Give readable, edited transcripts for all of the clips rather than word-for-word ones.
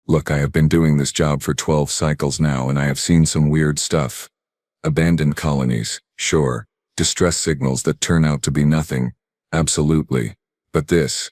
Look, I have been doing this job for 12 cycles now and I have seen some weird stuff. Abandoned colonies, sure. Distress signals that turn out to be nothing. Absolutely. But this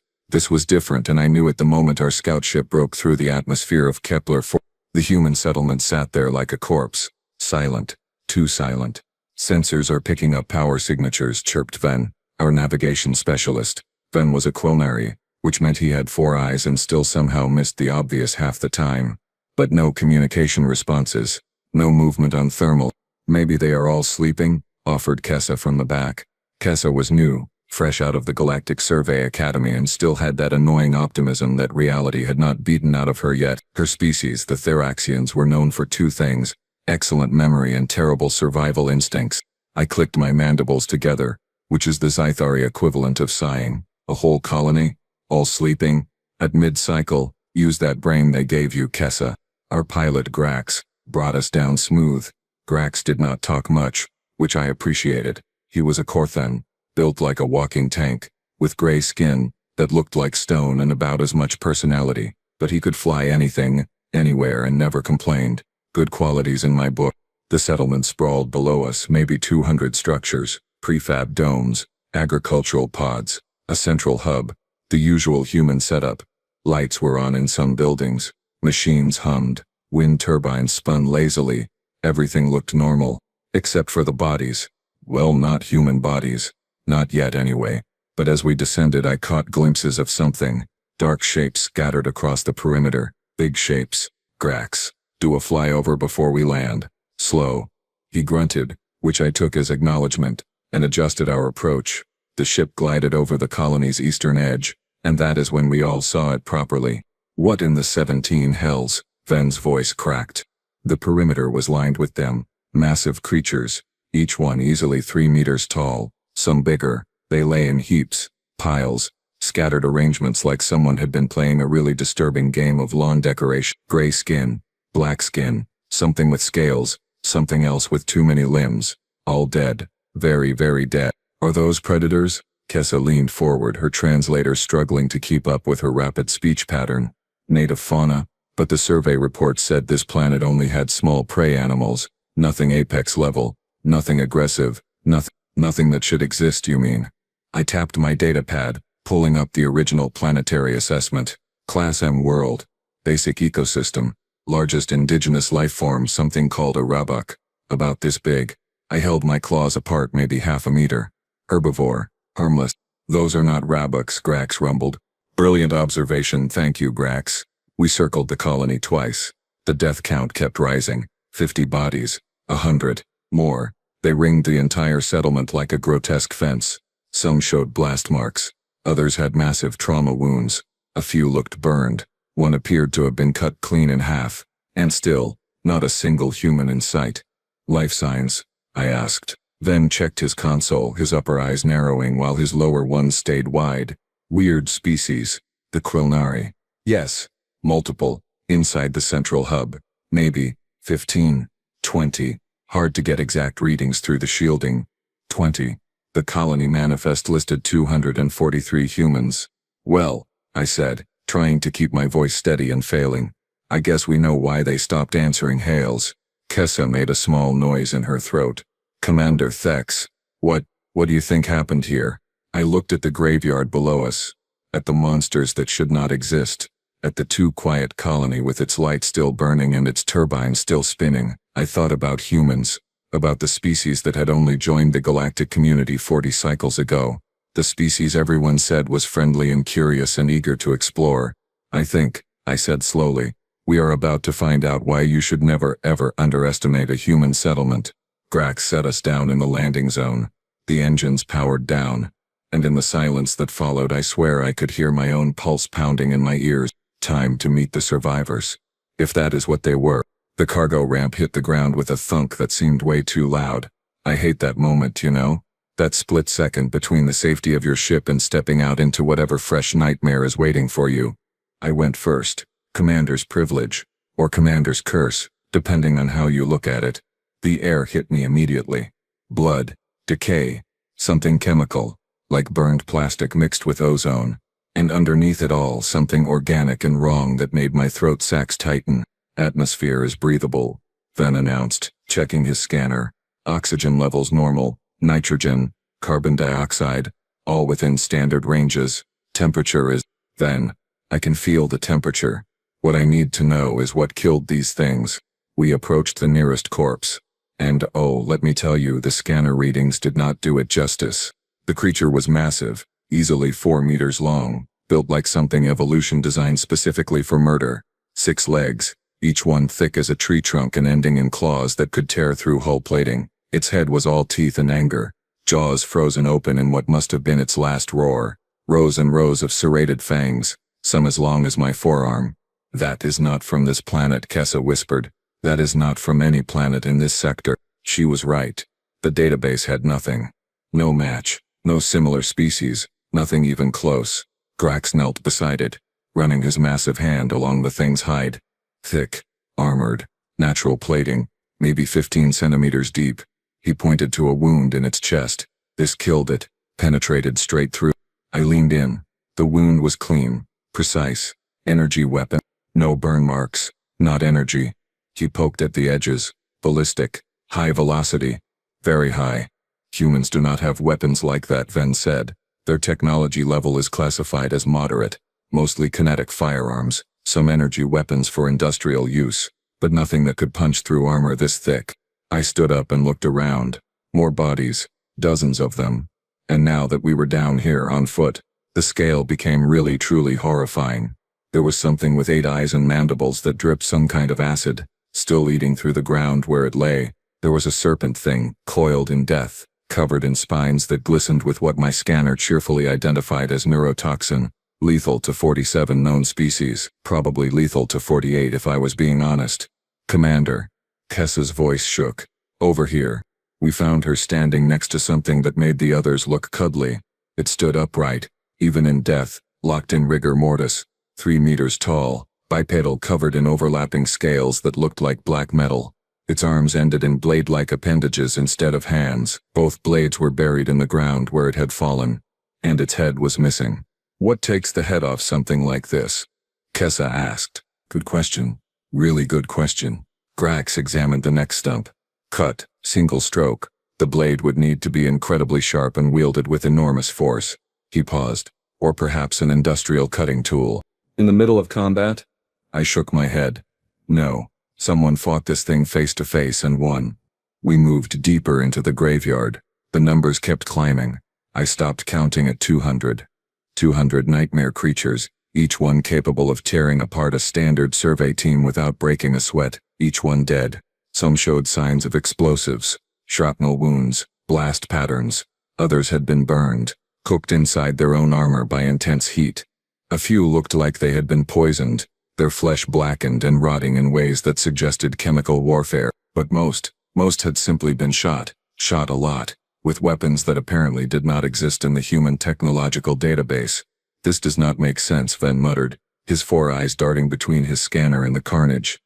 was different, and I knew it the moment our scout ship broke through the atmosphere of Kepler 4. The human settlement sat there like a corpse. Silent. Too silent. Sensors are picking up power signatures, chirped Ven, our navigation specialist. Ven was a quilnari, which meant he had 4 eyes and still somehow missed the obvious half the time. But no communication responses. No movement on thermal. Maybe they are all sleeping, offered Kessa from the back. Kessa was new, fresh out of the Galactic Survey Academy, and still had that annoying optimism that reality had not beaten out of her yet. Her species, the Theraxians, were known for 2 things: excellent memory and terrible survival instincts. I clicked my mandibles together, which is the Zythari equivalent of sighing. A whole colony? All sleeping? At mid-cycle? Use that brain they gave you, Kessa. Our pilot, Grax, brought us down smooth. Grax did not talk much, which I appreciated. He was a Korthan, built like a walking tank, with gray skin that looked like stone and about as much personality, but he could fly anything, anywhere, and never complained. Good qualities in my book. The settlement sprawled below us, maybe 200 structures, prefab domes, agricultural pods, a central hub, the usual human setup. Lights were on in some buildings, machines hummed, wind turbines spun lazily. Everything looked normal, except for the bodies. Well, not human bodies. Not yet anyway. But as we descended, I caught glimpses of something. Dark shapes scattered across the perimeter. Big shapes. Grax, do a flyover before we land. Slow. He grunted, which I took as acknowledgement, and adjusted our approach. The ship glided over the colony's eastern edge, and that is when we all saw it properly. What in the 17 hells? Ven's voice cracked. The perimeter was lined with them. Massive creatures, each one easily 3 meters tall, some bigger. They lay in heaps, piles, scattered arrangements like someone had been playing a really disturbing game of lawn decoration. Gray skin, black skin, something with scales, something else with too many limbs. All dead. Very, very dead. Are those predators? Kessa leaned forward, her translator struggling to keep up with her rapid speech pattern. Native fauna, but the survey report said this planet only had small prey animals, nothing apex level, nothing aggressive, nothing that should exist, you mean? I tapped my datapad, pulling up the original planetary assessment. Class M world. Basic ecosystem. Largest indigenous life form, something called a rabuk. About this big. I held my claws apart, maybe half a meter. Herbivore. Harmless. Those are not rabuks, Grax rumbled. Brilliant observation, thank you, Grax. We circled the colony twice. The death count kept rising. 50 bodies. 100. More. They ringed the entire settlement like a grotesque fence. Some showed blast marks. Others had massive trauma wounds. A few looked burned. One appeared to have been cut clean in half. And still, not a single human in sight. Life signs? I asked. Ven checked his console, his upper eyes narrowing while his lower ones stayed wide. Weird species. The Quilnari. Yes. Multiple. Inside the central hub. Maybe. 15. 20. Hard to get exact readings through the shielding. 20. The colony manifest listed 243 humans. Well, I said, trying to keep my voice steady and failing. I guess we know why they stopped answering hails. Kessa made a small noise in her throat. Commander Thex, what do you think happened here? I looked at the graveyard below us. At the monsters that should not exist. At the too quiet colony with its light still burning and its turbine still spinning. I thought about humans. About the species that had only joined the galactic community 40 cycles ago. The species everyone said was friendly and curious and eager to explore. I think, I said slowly, we are about to find out why you should never ever underestimate a human settlement. Grax set us down in the landing zone. The engines powered down. And in the silence that followed, I swear I could hear my own pulse pounding in my ears. Time to meet the survivors. If that is what they were. The cargo ramp hit the ground with a thunk that seemed way too loud. I hate that moment, you know? That split second between the safety of your ship and stepping out into whatever fresh nightmare is waiting for you. I went first. Commander's privilege. Or commander's curse, depending on how you look at it. The air hit me immediately. Blood. Decay. Something chemical. Like burned plastic mixed with ozone. And underneath it all, something organic and wrong that made my throat sacs tighten. Atmosphere is breathable, Ven announced, checking his scanner. Oxygen levels normal, nitrogen, carbon dioxide, all within standard ranges. Temperature is, Ven, I can feel the temperature. What I need to know is what killed these things. We approached the nearest corpse. And oh, let me tell you, the scanner readings did not do it justice. The creature was massive, easily 4 meters long, built like something evolution designed specifically for murder. 6 legs, each one thick as a tree trunk and ending in claws that could tear through hull plating. Its head was all teeth and anger, jaws frozen open in what must have been its last roar. Rows and rows of serrated fangs, some as long as my forearm. That is not from this planet, Kessa whispered. That is not from any planet in this sector. She was right. The database had nothing. No match, no similar species, nothing even close. Grax knelt beside it, running his massive hand along the thing's hide. Thick, armored, natural plating, maybe 15 centimeters deep. He pointed to a wound in its chest. This killed it, penetrated straight through. I leaned in. The wound was clean, precise. Energy weapon. No burn marks, not energy. He poked at the edges. Ballistic, high velocity, very high. Humans do not have weapons like that, Ven said. Their technology level is classified as moderate, mostly kinetic firearms, some energy weapons for industrial use, but nothing that could punch through armor this thick. I stood up and looked around. More bodies, dozens of them. And now that we were down here on foot, the scale became really truly horrifying. There was something with 8 eyes and mandibles that dripped some kind of acid, still eating through the ground where it lay. There was a serpent thing, coiled in death, covered in spines that glistened with what my scanner cheerfully identified as neurotoxin, lethal to 47 known species, probably lethal to 48 if I was being honest. Commander. Kessa's voice shook. Over here. We found her standing next to something that made the others look cuddly. It stood upright, even in death, locked in rigor mortis. 3 meters tall, bipedal, covered in overlapping scales that looked like black metal. Its arms ended in blade-like appendages instead of hands. Both blades were buried in the ground where it had fallen. And its head was missing. What takes the head off something like this? Kessa asked. Good question. Really good question. Grax examined the neck stump. Cut, single stroke. The blade would need to be incredibly sharp and wielded with enormous force. He paused. Or perhaps an industrial cutting tool. In the middle of combat? I shook my head. No. Someone fought this thing face to face and won. We moved deeper into the graveyard. The numbers kept climbing. I stopped counting at 200. 200 nightmare creatures, each one capable of tearing apart a standard survey team without breaking a sweat, each one dead. Some showed signs of explosives, shrapnel wounds, blast patterns. Others had been burned, cooked inside their own armor by intense heat. A few looked like they had been poisoned, their flesh blackened and rotting in ways that suggested chemical warfare, but most had simply been shot a lot, with weapons that apparently did not exist in the human technological database. This does not make sense, Ven muttered, his 4 eyes darting between his scanner and the carnage.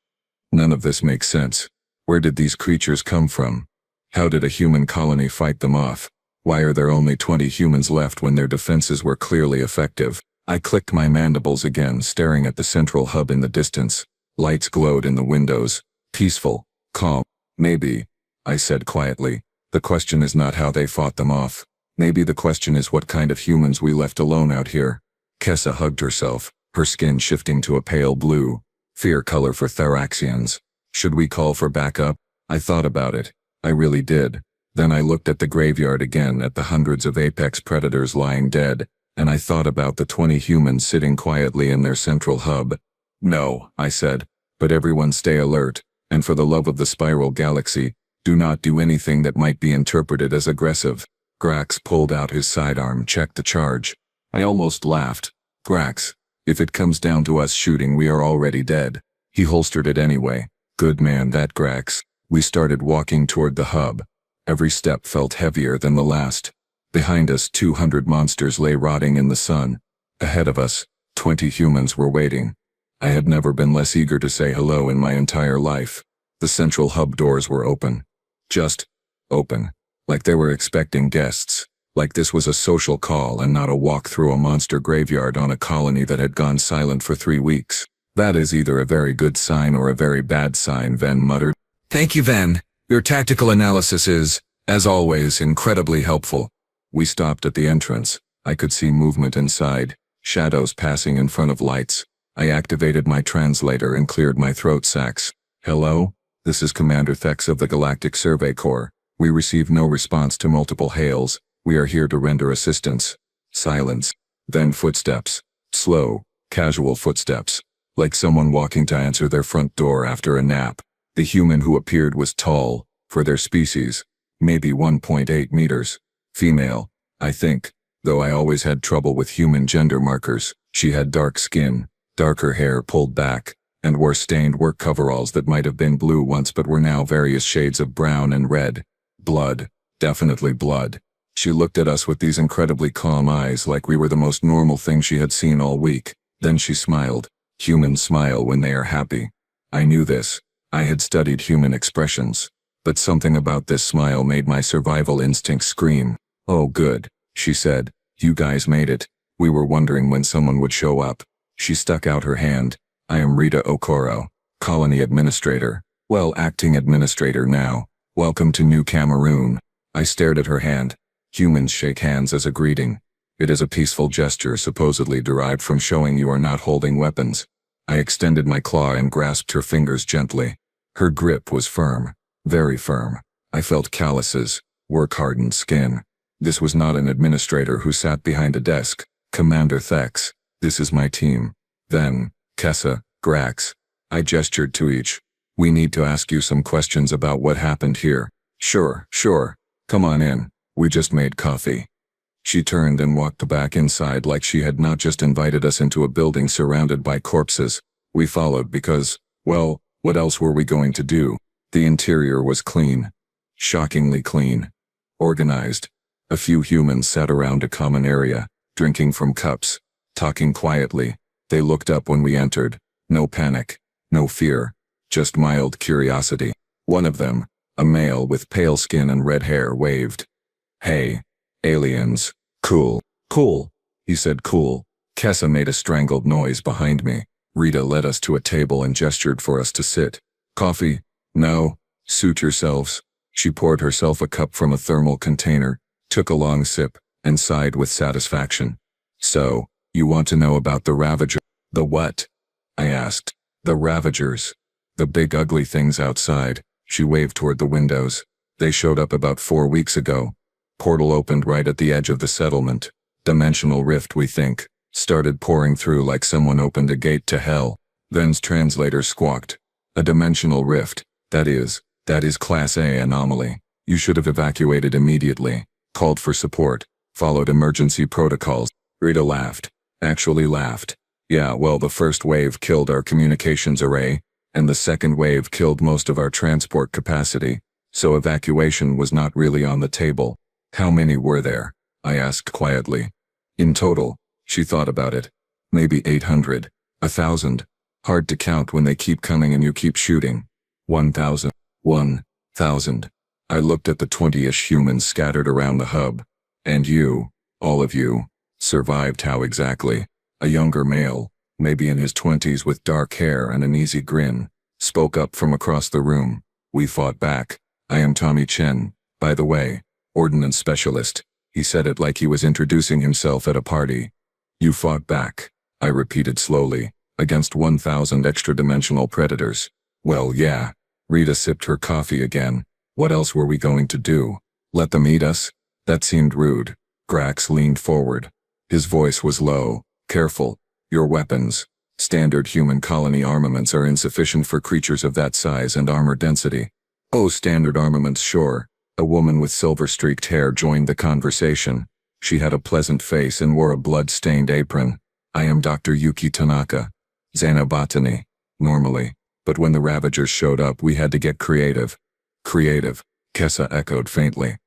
None of this makes sense. Where did these creatures come from? How did a human colony fight them off? Why are there only 20 humans left when their defenses were clearly effective? I clicked my mandibles again, staring at the central hub in the distance. Lights glowed in the windows. Peaceful, calm. Maybe, I said quietly, the question is not how they fought them off. Maybe the question is what kind of humans we left alone out here. Kessa hugged herself, her skin shifting to a pale blue. Fear color for Theraxians. Should we call for backup? I thought about it. I really did. Then I looked at the graveyard again, at the hundreds of apex predators lying dead, and I thought about the 20 humans sitting quietly in their central hub. No, I said, but everyone stay alert, and for the love of the spiral galaxy, do not do anything that might be interpreted as aggressive. Grax pulled out his sidearm, checked the charge. I almost laughed. Grax, if it comes down to us shooting, we are already dead. He holstered it anyway. Good man, that Grax. We started walking toward the hub. Every step felt heavier than the last. Behind us, 200 monsters lay rotting in the sun. Ahead of us, 20 humans were waiting. I had never been less eager to say hello in my entire life. The central hub doors were open. Just open. Like they were expecting guests. like this was a social call and not a walk through a monster graveyard on a colony that had gone silent for 3 weeks. That is either a very good sign or a very bad sign, Ven muttered. Thank you, Ven. Your tactical analysis is, as always, incredibly helpful. We stopped at the entrance. I could see movement inside, shadows passing in front of lights. I activated my translator and cleared my throat sacs. Hello? This is Commander Thex of the Galactic Survey Corps. We received no response to multiple hails. We are here to render assistance. Silence. Then footsteps. Slow, casual footsteps. Like someone walking to answer their front door after a nap. The human who appeared was tall, for their species. Maybe 1.8 meters. Female, I think, though I always had trouble with human gender markers. She had dark skin, darker hair pulled back, and wore stained work coveralls that might have been blue once but were now various shades of brown and red. Blood. Definitely blood. She looked at us with these incredibly calm eyes like we were the most normal thing she had seen all week. Then she smiled. Humans smile when they are happy. I knew this. I had studied human expressions. But something about this smile made my survival instinct scream. Oh good, she said. You guys made it. We were wondering when someone would show up. She stuck out her hand. I am Rita Okoro, colony administrator. Well, acting administrator now. Welcome to New Cameroon. I stared at her hand. Humans shake hands as a greeting. It is a peaceful gesture supposedly derived from showing you are not holding weapons. I extended my claw and grasped her fingers gently. Her grip was firm. Very firm. I felt calluses, work-hardened skin. This was not an administrator who sat behind a desk. Commander Thex, this is my team. Then, Kessa, Grax. I gestured to each. We need to ask you some questions about what happened here. Sure. Come on in. We just made coffee. She turned and walked back inside like she had not just invited us into a building surrounded by corpses. We followed because, well, what else were we going to do? The interior was clean. Shockingly clean. Organized. A few humans sat around a common area, drinking from cups, talking quietly. They looked up when we entered. No panic. No fear. Just mild curiosity. One of them, a male with pale skin and red hair, waved. Hey, aliens. Cool. He said cool. Kessa made a strangled noise behind me. Rita led us to a table and gestured for us to sit. Coffee? No. Suit yourselves. She poured herself a cup from a thermal container, took a long sip, and sighed with satisfaction. So, you want to know about the Ravager? The what? I asked. The Ravagers. The big ugly things outside. She waved toward the windows. They showed up about 4 weeks ago. Portal opened right at the edge of the settlement. Dimensional rift, we think. Started pouring through like someone opened a gate to hell. Then's translator squawked. A dimensional rift. That is Class A anomaly. You should have evacuated immediately. Called for support. Followed emergency protocols. Rita laughed. Actually laughed. Yeah, well, the first wave killed our communications array, and the second wave killed most of our transport capacity, so evacuation was not really on the table. How many were there? I asked quietly. In total, she thought about it. Maybe 800. 1,000. Hard to count when they keep coming and you keep shooting. 1,000. 1,000. I looked at the 20-ish humans scattered around the hub. And you, all of you, survived. How exactly? A younger male, maybe in his 20s with dark hair and an easy grin, spoke up from across the room. We fought back. I am Tommy Chen, by the way, ordnance specialist. He said it like he was introducing himself at a party. You fought back, I repeated slowly, against 1,000 extra-dimensional predators. Well, yeah. Rita sipped her coffee again. What else were we going to do? Let them eat us? That seemed rude. Grax leaned forward. His voice was low. Careful. Your weapons. Standard human colony armaments are insufficient for creatures of that size and armor density. Oh, standard armaments, sure. A woman with silver-streaked hair joined the conversation. She had a pleasant face and wore a blood-stained apron. I am Dr. Yuki Tanaka. Xenobotany. Normally. But when the Ravagers showed up, we had to get creative. Creative, Kessa echoed faintly.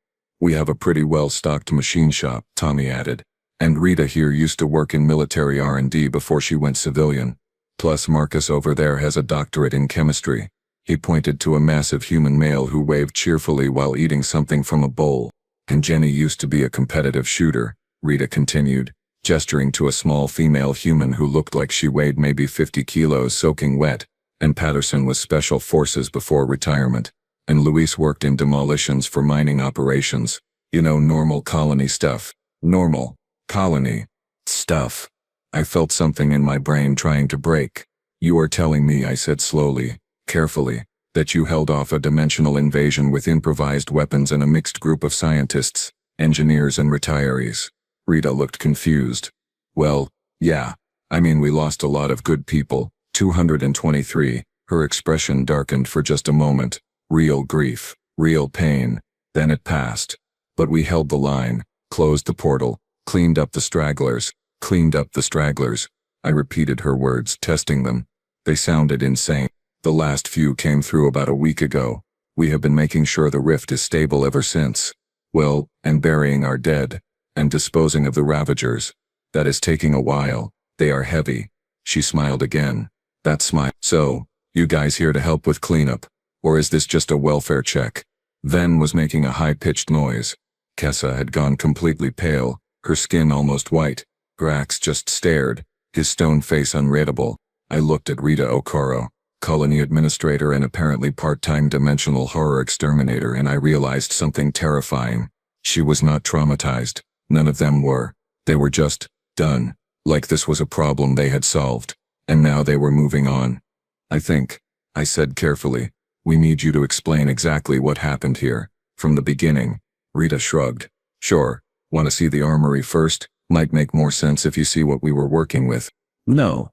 We have a pretty well-stocked machine shop, Tommy added. And Rita here used to work in military R&D before she went civilian. Plus Marcus over there has a doctorate in chemistry. He pointed to a massive human male who waved cheerfully while eating something from a bowl. And Jenny used to be a competitive shooter, Rita continued, gesturing to a small female human who looked like she weighed maybe 50 kilos soaking wet, and Patterson was special forces before retirement, and Luis worked in demolitions for mining operations. You know, normal colony stuff. Normal colony stuff. I felt something in my brain trying to break. You are telling me, I said slowly, carefully, that you held off a dimensional invasion with improvised weapons and a mixed group of scientists, engineers and retirees. Rita looked confused. Well, yeah. I mean, we lost a lot of good people. 223. Her expression darkened for just a moment. Real grief, real pain. Then it passed. But we held the line, closed the portal, cleaned up the stragglers, I repeated her words, testing them. They sounded insane. The last few came through about a week ago. We have been making sure the rift is stable ever since. Well, and burying our dead, and disposing of the Ravagers. That is taking a while. They are heavy. She smiled again. That smile. So, you guys here to help with cleanup? Or is this just a welfare check? Ven was making a high-pitched noise. Kessa had gone completely pale, her skin almost white. Grax just stared, his stone face unreadable. I looked at Rita Okoro, colony administrator and apparently part-time dimensional horror exterminator, and I realized something terrifying. She was not traumatized. None of them were. They were just done. Like this was a problem they had solved. And now they were moving on. I think, I said carefully, we need you to explain exactly what happened here, from the beginning. Rita shrugged. Sure. Want to see the armory first? Might make more sense if you see what we were working with. No.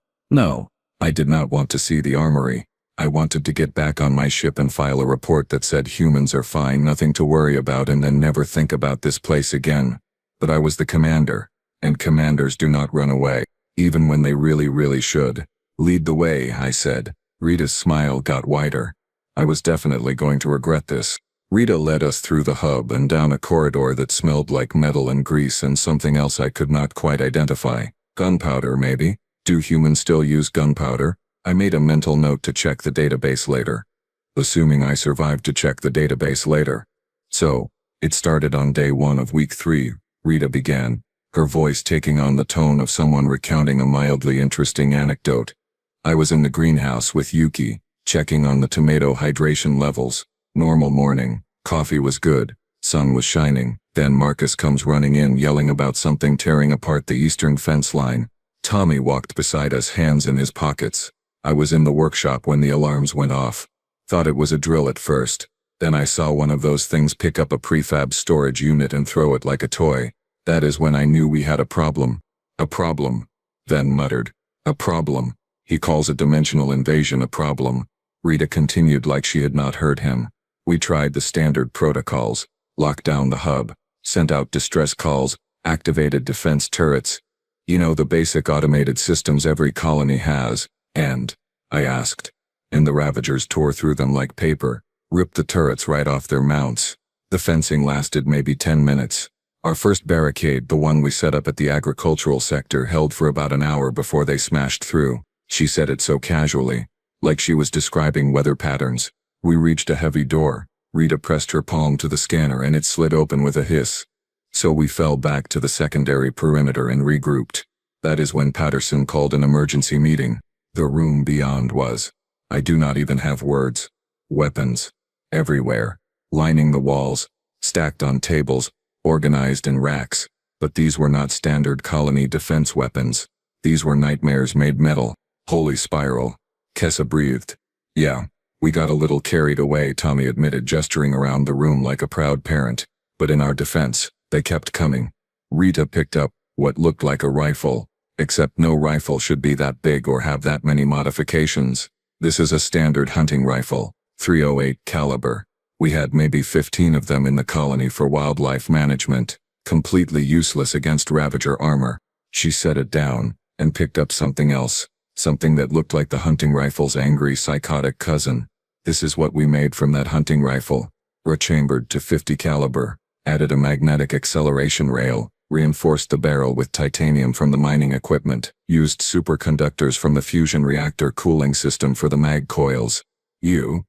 I did not want to see the armory. I wanted to get back on my ship and file a report that said humans are fine, nothing to worry about, and then never think about this place again. But I was the commander, and commanders do not run away, even when they really should. Lead the way, I said. Rita's smile got wider. I was definitely going to regret this. Rita led us through the hub and down a corridor that smelled like metal and grease and something else I could not quite identify. Gunpowder, maybe? Do humans still use gunpowder? I made a mental note to check the database later. Assuming I survived to check the database later. So, it started on day 1 of week 3, Rita began, her voice taking on the tone of someone recounting a mildly interesting anecdote. I was in the greenhouse with Yuki, checking on the tomato hydration levels. Normal morning. Coffee was good. Sun was shining. Then Marcus comes running in yelling about something tearing apart the eastern fence line. Tommy walked beside us, hands in his pockets. I was in the workshop when the alarms went off. Thought it was a drill at first. Then I saw one of those things pick up a prefab storage unit and throw it like a toy. That is when I knew we had a problem. A problem. Then muttered. A problem. He calls a dimensional invasion a problem. Rita continued like she had not heard him. We tried the standard protocols, locked down the hub, sent out distress calls, activated defense turrets. You know, the basic automated systems every colony has. And, I asked. And the Ravagers tore through them like paper, ripped the turrets right off their mounts. The fencing lasted maybe 10 minutes. Our first barricade, the one we set up at the agricultural sector, held for about an hour before they smashed through. She said it so casually, like she was describing weather patterns. We reached a heavy door. Rita pressed her palm to the scanner and it slid open with a hiss. So we fell back to the secondary perimeter and regrouped. That is when Patterson called an emergency meeting. The room beyond was, I do not even have words. Weapons. Everywhere. Lining the walls. Stacked on tables. Organized in racks. But these were not standard colony defense weapons. These were nightmares made metal. Holy spiral. Kessa breathed. Yeah. We got a little carried away, Tommy admitted, gesturing around the room like a proud parent. But in our defense, they kept coming. Rita picked up what looked like a rifle. Except no rifle should be that big or have that many modifications. This is a standard hunting rifle, .308 caliber. We had maybe 15 of them in the colony for wildlife management, completely useless against Ravager armor. She set it down, and picked up something else, something that looked like the hunting rifle's angry psychotic cousin. This is what we made from that hunting rifle. Rechambered to .50 caliber, added a magnetic acceleration rail, reinforced the barrel with titanium from the mining equipment, used superconductors from the fusion reactor cooling system for the mag coils. You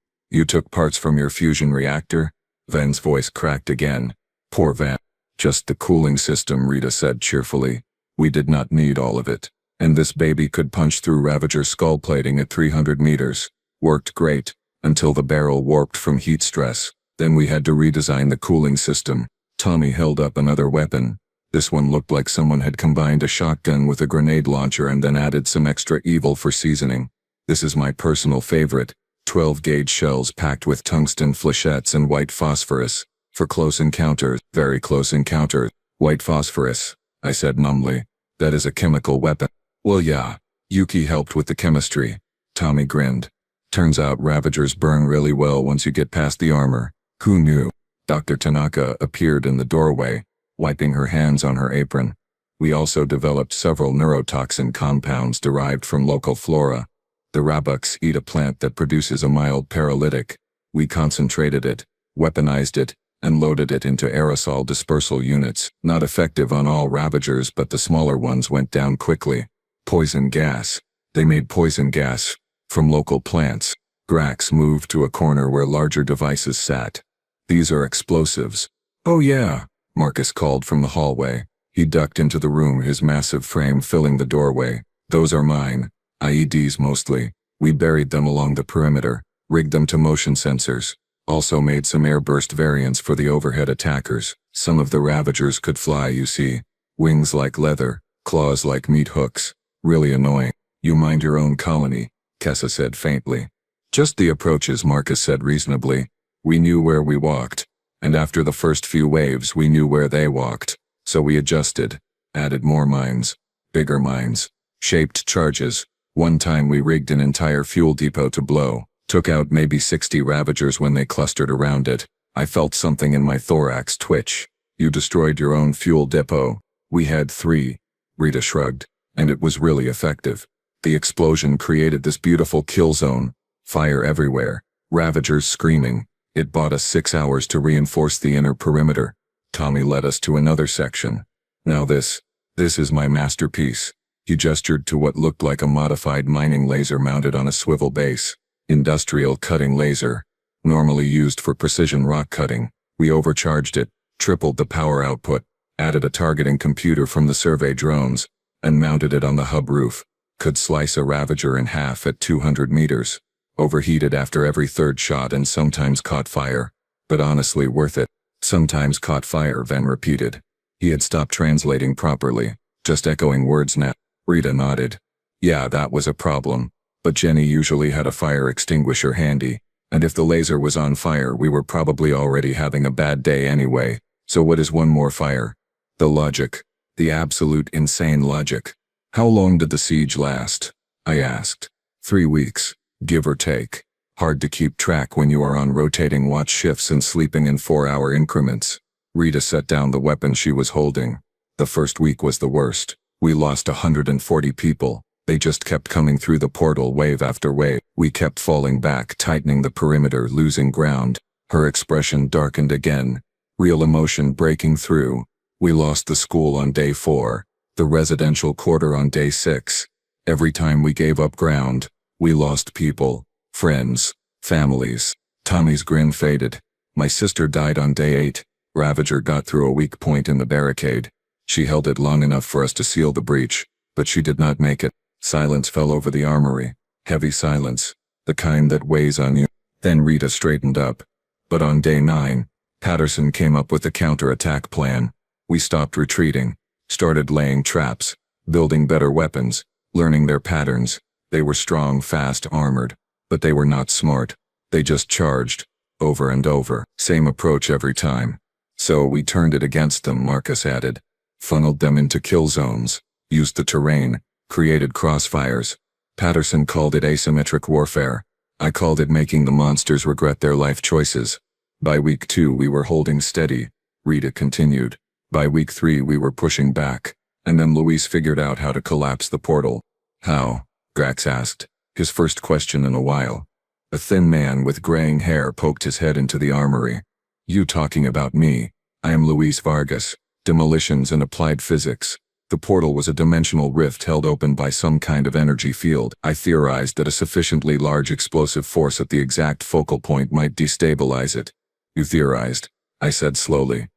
took parts from your fusion reactor? Ven's voice cracked again. Poor Van. Just the cooling system, Rita said cheerfully. We did not need all of it. And this baby could punch through Ravager's skull plating at 300 meters. Worked great, until the barrel warped from heat stress. Then we had to redesign the cooling system. Tommy held up another weapon. This one looked like someone had combined a shotgun with a grenade launcher and then added some extra evil for seasoning. This is my personal favorite. 12-gauge shells packed with tungsten flechettes and white phosphorus. For close encounters, very close encounters. White phosphorus, I said numbly. That is a chemical weapon. Well yeah, Yuki helped with the chemistry. Tommy grinned. Turns out Ravagers burn really well once you get past the armor. Who knew? Dr. Tanaka appeared in the doorway, wiping her hands on her apron. We also developed several neurotoxin compounds derived from local flora. The Rabuks eat a plant that produces a mild paralytic. We concentrated it, weaponized it, and loaded it into aerosol dispersal units. Not effective on all Ravagers, but the smaller ones went down quickly. Poison gas. They made poison gas from local plants. Grax moved to a corner where larger devices sat. These are explosives. Oh yeah, Marcus called from the hallway. He ducked into the room, his massive frame filling the doorway. Those are mine. IEDs mostly. We buried them along the perimeter, rigged them to motion sensors. Also made some airburst variants for the overhead attackers. Some of the Ravagers could fly, you see. Wings like leather, claws like meat hooks. Really annoying. You mind your own colony, Kessa said faintly. Just the approaches, Marcus said reasonably. We knew where we walked. And after the first few waves we knew where they walked. So we adjusted. Added more mines. Bigger mines. Shaped charges. One time we rigged an entire fuel depot to blow. Took out maybe 60 Ravagers when they clustered around it. I felt something in my thorax twitch. You destroyed your own fuel depot. We had 3. Rita shrugged. And it was really effective. The explosion created this beautiful kill zone. Fire everywhere. Ravagers screaming. It bought us 6 hours to reinforce the inner perimeter. Tommy led us to another section. Now this is my masterpiece. He gestured to what looked like a modified mining laser mounted on a swivel base. Industrial cutting laser. Normally used for precision rock cutting. We overcharged it, tripled the power output, added a targeting computer from the survey drones, and mounted it on the hub roof. Could slice a Ravager in half at 200 meters. Overheated after every third shot and sometimes caught fire. But honestly worth it. Sometimes caught fire, Van repeated. He had stopped translating properly, just echoing words now. Rita nodded. Yeah, that was a problem. But Jenny usually had a fire extinguisher handy. And if the laser was on fire, we were probably already having a bad day anyway. So what is one more fire? The logic. The absolute insane logic. How long did the siege last? I asked. 3 weeks. Give or take. Hard to keep track when you are on rotating watch shifts and sleeping in 4-hour increments. Rita set down the weapon she was holding. The first week was the worst. We lost 140 people. They just kept coming through the portal wave after wave. We kept falling back, tightening the perimeter, losing ground. Her expression darkened again. Real emotion breaking through. We lost the school on day 4. The residential quarter on day 6. Every time we gave up ground, we lost people, friends, families. Tommy's grin faded. My sister died on day 8. Ravager got through a weak point in the barricade. She held it long enough for us to seal the breach, but she did not make it. Silence fell over the armory. Heavy silence. The kind that weighs on you. Then Rita straightened up. But on day 9, Patterson came up with a counterattack plan. We stopped retreating. Started laying traps. Building better weapons. Learning their patterns. They were strong, fast, armored. But they were not smart. They just charged. Over and over. Same approach every time. So we turned it against them, Marcus added. Funneled them into kill zones. Used the terrain. Created crossfires. Patterson called it asymmetric warfare. I called it making the monsters regret their life choices. By week 2 we were holding steady. Rita continued. By week 3 we were pushing back. And then Luis figured out how to collapse the portal. How? Grax asked. His first question in a while. A thin man with graying hair poked his head into the armory. You talking about me? I am Luis Vargas. Demolitions and applied physics. The portal was a dimensional rift held open by some kind of energy field. I theorized that a sufficiently large explosive force at the exact focal point might destabilize it. You theorized, I said slowly.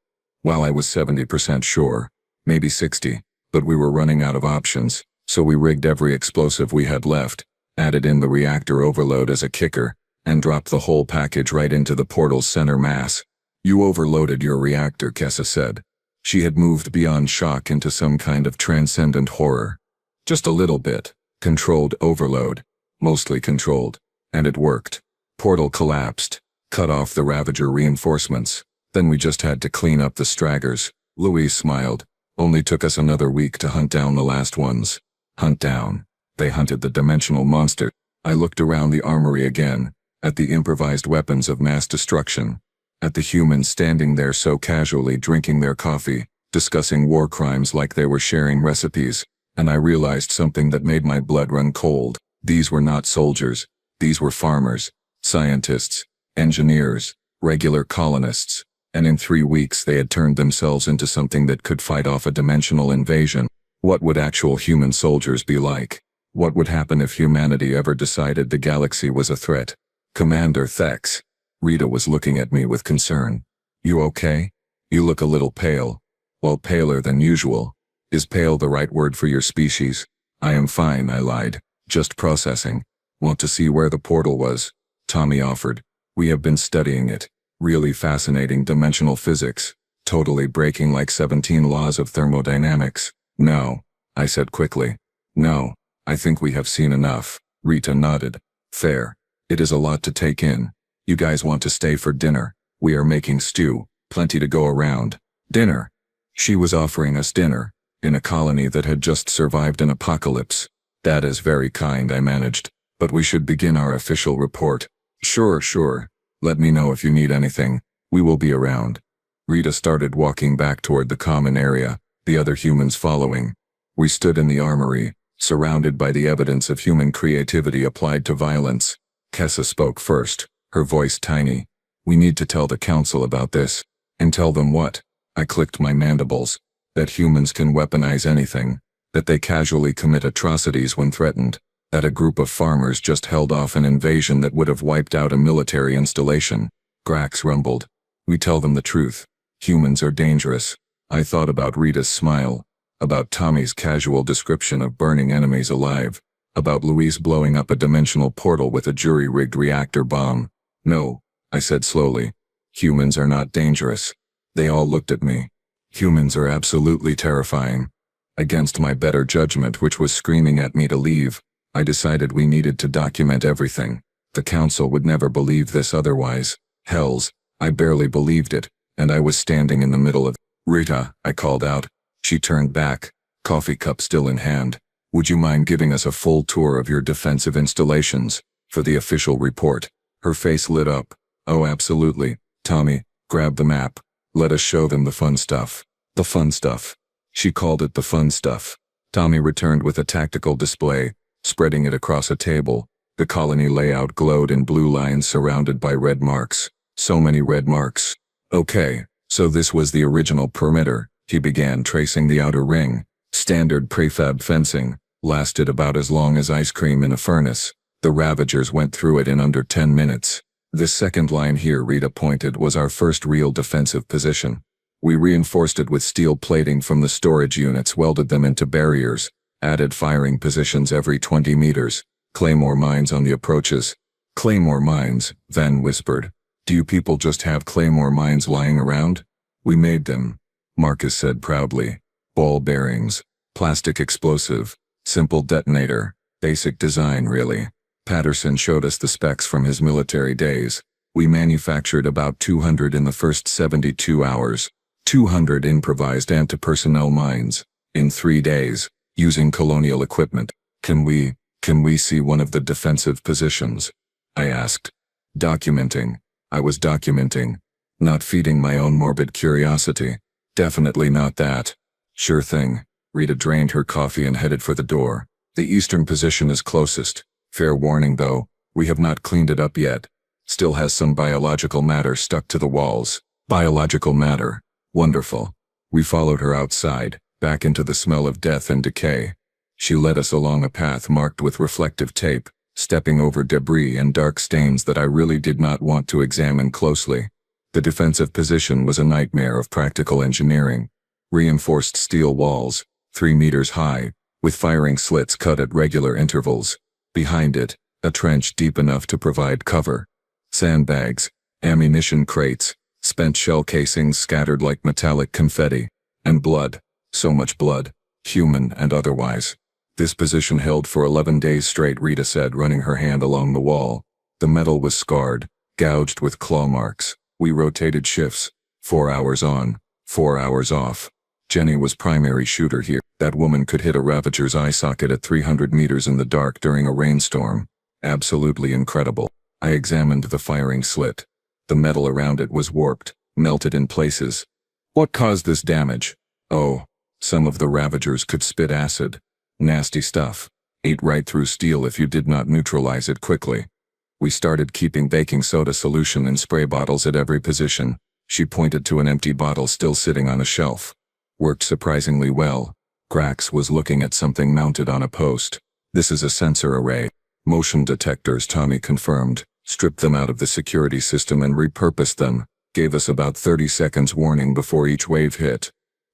Well, I was 70% sure, maybe 60, but we were running out of options, so we rigged every explosive we had left, added in the reactor overload as a kicker, and dropped the whole package right into the portal's center mass. You overloaded your reactor, Kessa said. She had moved beyond shock into some kind of transcendent horror. Just a little bit. Controlled overload. Mostly controlled. And it worked. Portal collapsed. Cut off the Ravager reinforcements. Then we just had to clean up the stragglers. Louise smiled. Only took us another week to hunt down the last ones. Hunt down. They hunted the dimensional monster. I looked around the armory again. At the improvised weapons of mass destruction. At the humans standing there so casually drinking their coffee, discussing war crimes like they were sharing recipes, and I realized something that made my blood run cold. These were not soldiers. These were farmers, scientists, engineers, regular colonists, and in 3 weeks they had turned themselves into something that could fight off a dimensional invasion. What would actual human soldiers be like? What would happen if humanity ever decided the galaxy was a threat? Commander Thex. Rita was looking at me with concern. You okay? You look a little pale. Well, paler than usual. Is pale the right word for your species? I am fine, I lied. Just processing. Want to see where the portal was? Tommy offered. We have been studying it. Really fascinating dimensional physics. Totally breaking like 17 laws of thermodynamics. No, I said quickly. No, I think we have seen enough. Rita nodded. Fair. It is a lot to take in. You guys want to stay for dinner? We are making stew, plenty to go around. Dinner. She was offering us dinner, in a colony that had just survived an apocalypse. That is very kind, I managed. But we should begin our official report. Sure. Let me know if you need anything. We will be around. Rita started walking back toward the common area, the other humans following. We stood in the armory, surrounded by the evidence of human creativity applied to violence. Kessa spoke first, her voice tiny. We need to tell the council about this. And tell them what? I clicked my mandibles. That humans can weaponize anything. That they casually commit atrocities when threatened. That a group of farmers just held off an invasion that would have wiped out a military installation. Grax rumbled. We tell them the truth. Humans are dangerous. I thought about Rita's smile. About Tommy's casual description of burning enemies alive. About Louise blowing up a dimensional portal with a jury-rigged reactor bomb. No, I said slowly. Humans are not dangerous. They all looked at me. Humans are absolutely terrifying. Against my better judgment, which was screaming at me to leave, I decided we needed to document everything. The council would never believe this otherwise. Hells, I barely believed it, and I was standing in the middle of Rita, I called out. She turned back, coffee cup still in hand. Would you mind giving us a full tour of your defensive installations, for the official report? Her face lit up. Oh, absolutely. Tommy, grab the map. Let us show them the fun stuff. The fun stuff. She called it the fun stuff. Tommy returned with a tactical display, spreading it across a table. The colony layout glowed in blue lines surrounded by red marks. So many red marks. Okay, so this was the original perimeter. He began tracing the outer ring. Standard prefab fencing. Lasted about as long as ice cream in a furnace. The Ravagers went through it in under 10 minutes. This second line here, Rita pointed, was our first real defensive position. We reinforced it with steel plating from the storage units, welded them into barriers, added firing positions every 20 meters, claymore mines on the approaches. Claymore mines, Van whispered. Do you people just have claymore mines lying around? We made them, Marcus said proudly. Ball bearings, plastic explosive, simple detonator, basic design really. Patterson showed us the specs from his military days. We manufactured about 200 in the first 72 hours. 200 improvised anti-personnel mines. In 3 days, using colonial equipment. Can we see one of the defensive positions? I asked. Documenting. I was documenting. Not feeding my own morbid curiosity. Definitely not that. Sure thing. Rita drained her coffee and headed for the door. The eastern position is closest. Fair warning though, we have not cleaned it up yet. Still has some biological matter stuck to the walls. Biological matter. Wonderful. We followed her outside, back into the smell of death and decay. She led us along a path marked with reflective tape, stepping over debris and dark stains that I really did not want to examine closely. The defensive position was a nightmare of practical engineering. Reinforced steel walls, 3 meters high, with firing slits cut at regular intervals. Behind it, a trench deep enough to provide cover. Sandbags, ammunition crates, spent shell casings scattered like metallic confetti, and blood. So much blood, human and otherwise. This position held for 11 days straight, Rita said, running her hand along the wall. The metal was scarred, gouged with claw marks. We rotated shifts, 4 hours on, 4 hours off. Jenny was primary shooter here. That woman could hit a Ravager's eye socket at 300 meters in the dark during a rainstorm. Absolutely incredible. I examined the firing slit. The metal around it was warped, melted in places. What caused this damage? Oh, some of the Ravagers could spit acid. Nasty stuff. Ate right through steel if you did not neutralize it quickly. We started keeping baking soda solution in spray bottles at every position. She pointed to an empty bottle still sitting on a shelf. Worked surprisingly well. Grax was looking at something mounted on a post. This is a sensor array. Motion detectors, Tommy confirmed. Stripped them out of the security system and repurposed them. Gave us about 30 seconds warning before each wave hit.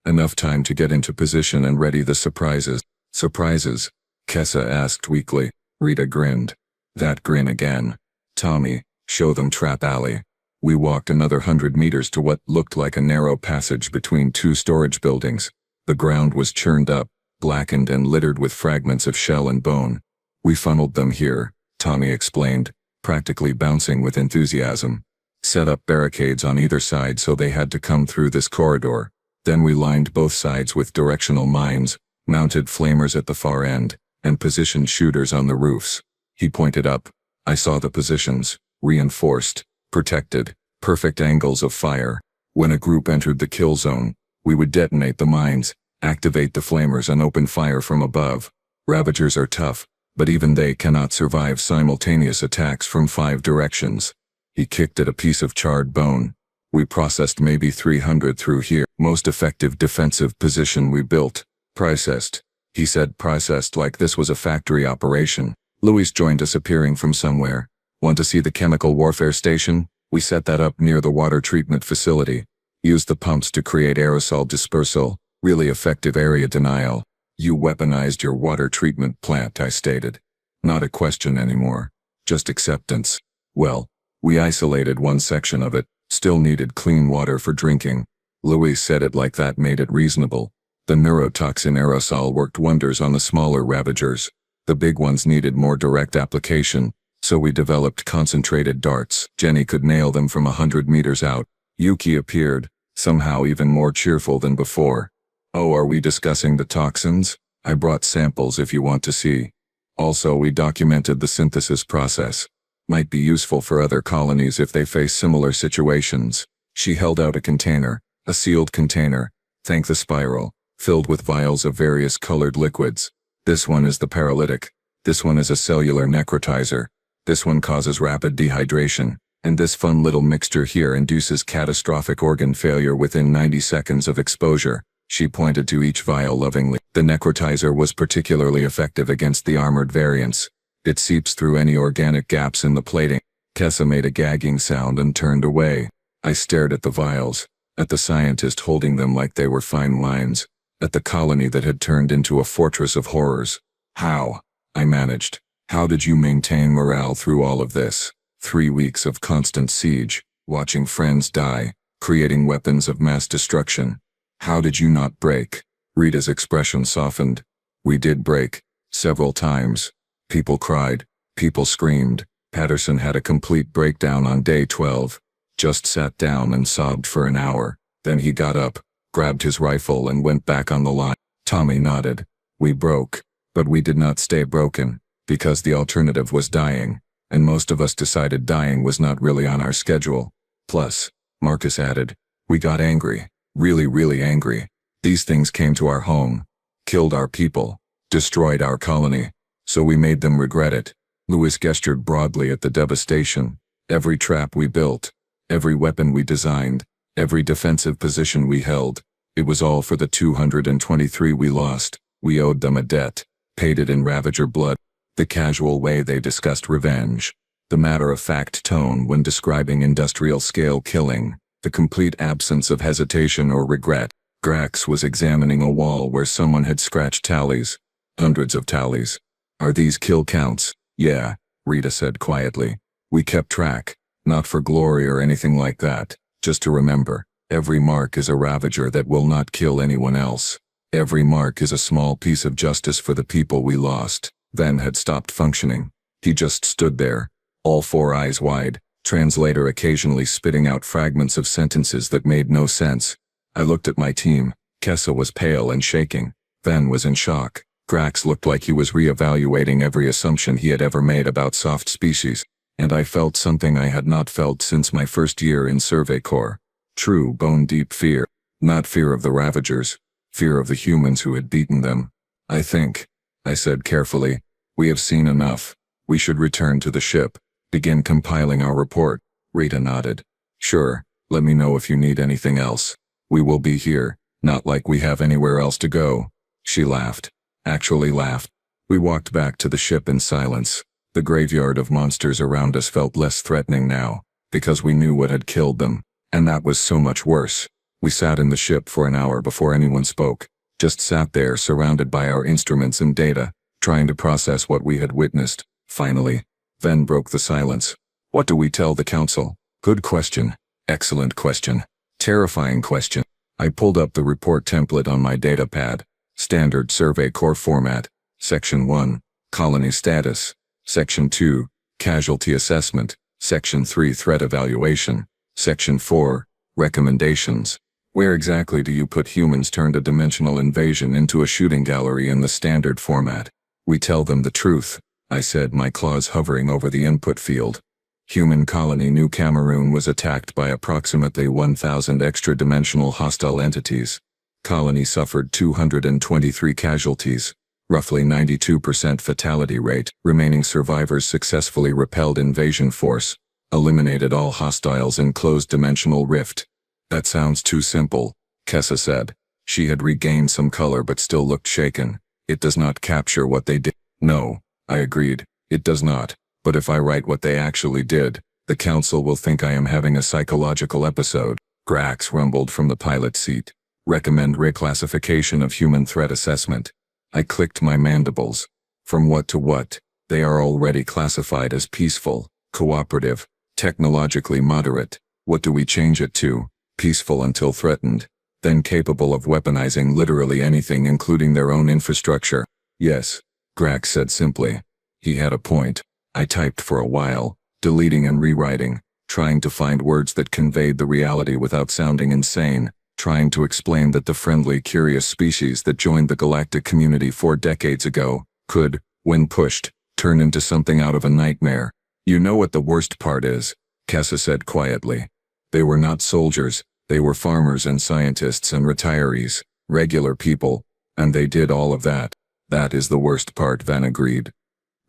Enough time to get into position and ready the surprises. Surprises? Kessa asked weakly. Rita grinned. That grin again. Tommy, show them Trap Alley. We walked another 100 meters to what looked like a narrow passage between 2 storage buildings. The ground was churned up, blackened and littered with fragments of shell and bone. We funneled them here, Tommy explained, practically bouncing with enthusiasm. Set up barricades on either side so they had to come through this corridor. Then we lined both sides with directional mines, mounted flamers at the far end, and positioned shooters on the roofs. He pointed up. I saw the positions, reinforced, protected, perfect angles of fire. When a group entered the kill zone, we would detonate the mines, activate the flamers and open fire from above. Ravagers are tough, but even they cannot survive simultaneous attacks from 5 directions. He kicked at a piece of charred bone. We processed maybe 300 through here. Most effective defensive position we built. Processed. He said processed like this was a factory operation. Louis joined us appearing from somewhere. Want to see the chemical warfare station? We set that up near the water treatment facility. Used the pumps to create aerosol dispersal. Really effective area denial. You weaponized your water treatment plant, I stated. Not a question anymore. Just acceptance. Well, we isolated one section of it. Still needed clean water for drinking. Louis said it like that made it reasonable. The neurotoxin aerosol worked wonders on the smaller Ravagers. The big ones needed more direct application, so we developed concentrated darts. Jenny could nail them from 100 meters out. Yuki appeared, somehow even more cheerful than before. Oh, are we discussing the toxins? I brought samples if you want to see. Also, we documented the synthesis process. Might be useful for other colonies if they face similar situations. She held out a container, a sealed container, thank the spiral, filled with vials of various colored liquids. This one is the paralytic. This one is a cellular necrotizer. This one causes rapid dehydration. And this fun little mixture here induces catastrophic organ failure within 90 seconds of exposure. She pointed to each vial lovingly. The necrotizer was particularly effective against the armored variants. It seeps through any organic gaps in the plating. Kessa made a gagging sound and turned away. I stared at the vials, at the scientist holding them like they were fine wines, at the colony that had turned into a fortress of horrors. How? I managed. How did you maintain morale through all of this? 3 weeks of constant siege, watching friends die, creating weapons of mass destruction. How did you not break? Rita's expression softened. We did break, several times. People cried, people screamed. Patterson had a complete breakdown on day 12. Just sat down and sobbed for an hour. Then he got up, grabbed his rifle and went back on the line. Tommy nodded. We broke, but we did not stay broken, because the alternative was dying, and most of us decided dying was not really on our schedule. Plus, Marcus added, we got angry, really angry. These things came to our home, killed our people, destroyed our colony, so we made them regret it. Louis gestured broadly at the devastation. Every trap we built, every weapon we designed, every defensive position we held, it was all for the 223 we lost. We owed them a debt, paid it in Ravager blood. The casual way they discussed revenge, the matter-of-fact tone when describing industrial-scale killing, The complete absence of hesitation or regret. Grax was examining a wall where someone had scratched tallies. Hundreds of tallies. Are these kill counts? Yeah, Rita said quietly. We kept track. Not for glory or anything like that. Just to remember, every mark is a ravager that will not kill anyone else. Every mark is a small piece of justice for the people we lost. Van had stopped functioning. He just stood there, all four eyes wide, translator occasionally spitting out fragments of sentences that made no sense. I looked at my team. Kessa was pale and shaking. Van was in shock. Grax looked like he was reevaluating every assumption he had ever made about soft species. And I felt something I had not felt since my first year in Survey Corps. True, bone-deep fear. Not fear of the Ravagers. Fear of the humans who had beaten them. I said carefully, we have seen enough. We should return to the ship. Begin compiling our report. Rita nodded. Sure, let me know if you need anything else. We will be here, not like we have anywhere else to go. She laughed. Actually laughed. We walked back to the ship in silence. The graveyard of monsters around us felt less threatening now, because we knew what had killed them, and that was so much worse. We sat in the ship for an hour before anyone spoke, just sat there surrounded by our instruments and data, trying to process what we had witnessed. Finally, Ven broke the silence. What do we tell the council? Good question. Excellent question. Terrifying question. I pulled up the report template on my data pad. Standard Survey Corps format. Section 1, Colony Status. Section 2, Casualty Assessment. Section 3, Threat Evaluation. Section 4, Recommendations. Where exactly do you put humans turned a dimensional invasion into a shooting gallery in the standard format? We tell them the truth, I said, my claws hovering over the input field. Human colony New Cameroon was attacked by approximately 1,000 extra-dimensional hostile entities. Colony suffered 223 casualties, roughly 92% fatality rate. Remaining survivors successfully repelled invasion force, eliminated all hostiles in closed dimensional rift. That sounds too simple, Kessa said. She had regained some color but still looked shaken. It does not capture what they did. No, I agreed, it does not. But if I write what they actually did, the council will think I am having a psychological episode. Grax rumbled from the pilot seat. Recommend reclassification of human threat assessment. I clicked my mandibles. From what to what? They are already classified as peaceful, cooperative, technologically moderate. What do we change it to? Peaceful until threatened. Then capable of weaponizing literally anything including their own infrastructure. Yes, Grax said simply. He had a point. I typed for a while, deleting and rewriting, trying to find words that conveyed the reality without sounding insane, trying to explain that the friendly, curious species that joined the galactic community 4 decades ago could, when pushed, turn into something out of a nightmare. You know what the worst part is, Kessa said quietly. They were not soldiers, they were farmers and scientists and retirees, regular people, and they did all of that. That is the worst part, Van agreed.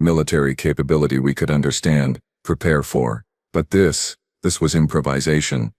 Military capability we could understand, prepare for. But this was improvisation.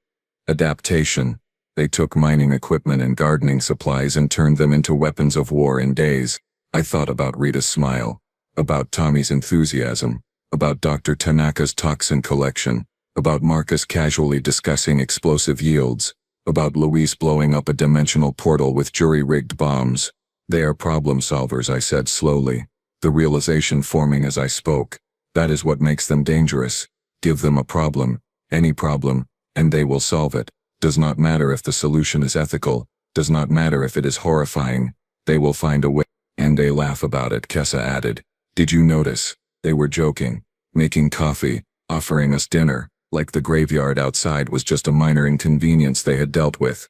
Adaptation. They took mining equipment and gardening supplies and turned them into weapons of war in days. I thought about Rita's smile, about Tommy's enthusiasm, about Dr. Tanaka's toxin collection, about Marcus casually discussing explosive yields, about Luis blowing up a dimensional portal with jury-rigged bombs. They are problem solvers, I said slowly, the realization forming as I spoke. That is what makes them dangerous. Give them a problem, any problem, and they will solve it. Does not matter if the solution is ethical, does not matter if it is horrifying, they will find a way. And they laugh about it, Kessa added. Did you notice? They were joking, making coffee, offering us dinner, like the graveyard outside was just a minor inconvenience they had dealt with.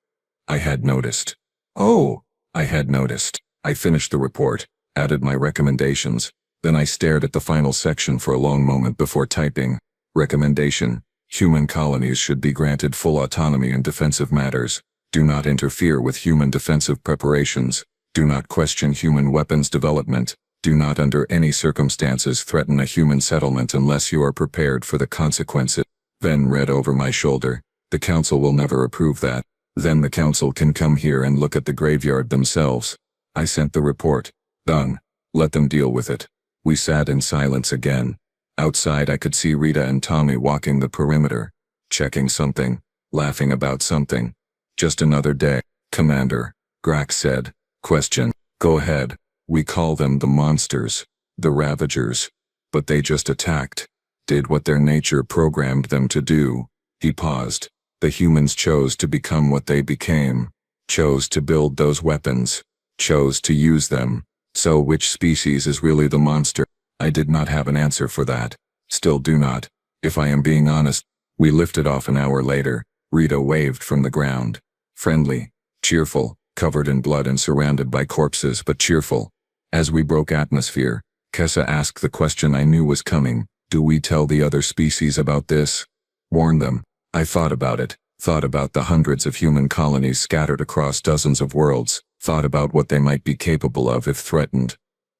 I had noticed. Oh, I had noticed. I finished the report, added my recommendations, then I stared at the final section for a long moment before typing. Recommendation. Human colonies should be granted full autonomy in defensive matters. Do not interfere with human defensive preparations. Do not question human weapons development. Do not under any circumstances threaten a human settlement unless you are prepared for the consequences. Ven read over my shoulder. The council will never approve that. Then the council can come here and look at the graveyard themselves. I sent the report. Done. Let them deal with it. We sat in silence again. Outside I could see Rita and Tommy walking the perimeter, checking something, laughing about something. Just another day, Commander, Grax said. Question. Go ahead. We call them the monsters, the Ravagers. But they just attacked. Did what their nature programmed them to do. He paused. The humans chose to become what they became. Chose to build those weapons. Chose to use them. So which species is really the monster? I did not have an answer for that. Still do not. If I am being honest, we lifted off an hour later. Rita waved from the ground. Friendly, cheerful, covered in blood and surrounded by corpses, but cheerful. As we broke atmosphere, Kessa asked the question I knew was coming. Do we tell the other species about this? Warn them. I thought about it. Thought about the hundreds of human colonies scattered across dozens of worlds. Thought about what they might be capable of if threatened.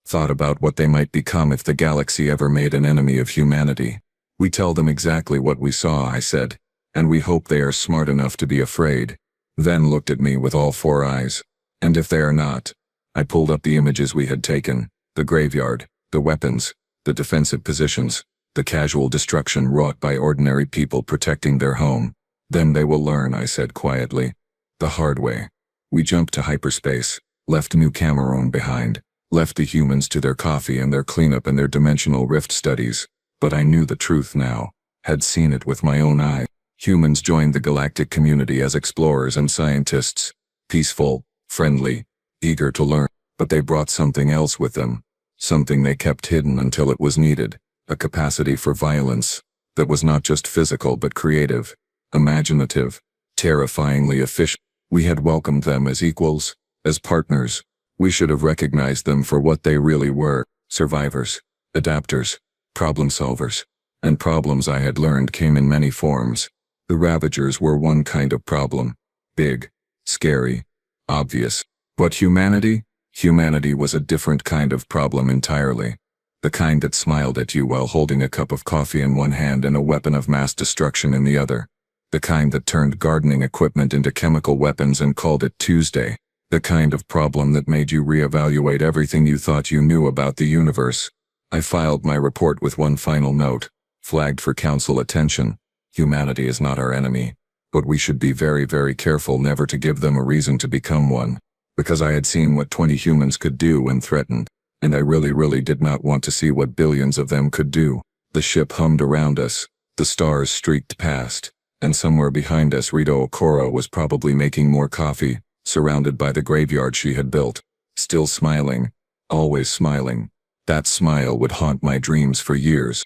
Thought about what they might become if the galaxy ever made an enemy of humanity. We tell them exactly what we saw, I said. And we hope they are smart enough to be afraid. Then looked at me with all four eyes. And if they are not? I pulled up the images we had taken. The graveyard, the weapons, the defensive positions, the casual destruction wrought by ordinary people protecting their home. Then they will learn, I said quietly. The hard way. We jumped to hyperspace, left New Cameroon behind, left the humans to their coffee and their cleanup and their dimensional rift studies. But I knew the truth now, had seen it with my own eyes. Humans joined the galactic community as explorers and scientists, peaceful, friendly, eager to learn, but they brought something else with them, something they kept hidden until it was needed, a capacity for violence that was not just physical but creative, imaginative, terrifyingly efficient. We had welcomed them as equals, as partners. We should have recognized them for what they really were, survivors, adapters, problem solvers. And problems I had learned came in many forms. The Ravagers were one kind of problem. Big, scary, obvious. But humanity? Humanity was a different kind of problem entirely. The kind that smiled at you while holding a cup of coffee in one hand and a weapon of mass destruction in the other. The kind that turned gardening equipment into chemical weapons and called it Tuesday. The kind of problem that made you reevaluate everything you thought you knew about the universe. I filed my report with one final note, flagged for council attention. Humanity is not our enemy, but we should be very, very careful never to give them a reason to become one. Because I had seen what 20 humans could do when threatened, and I really did not want to see what billions of them could do. The ship hummed around us, the stars streaked past, and somewhere behind us Rita Okoro was probably making more coffee, surrounded by the graveyard she had built. Still smiling, always smiling. That smile would haunt my dreams for years.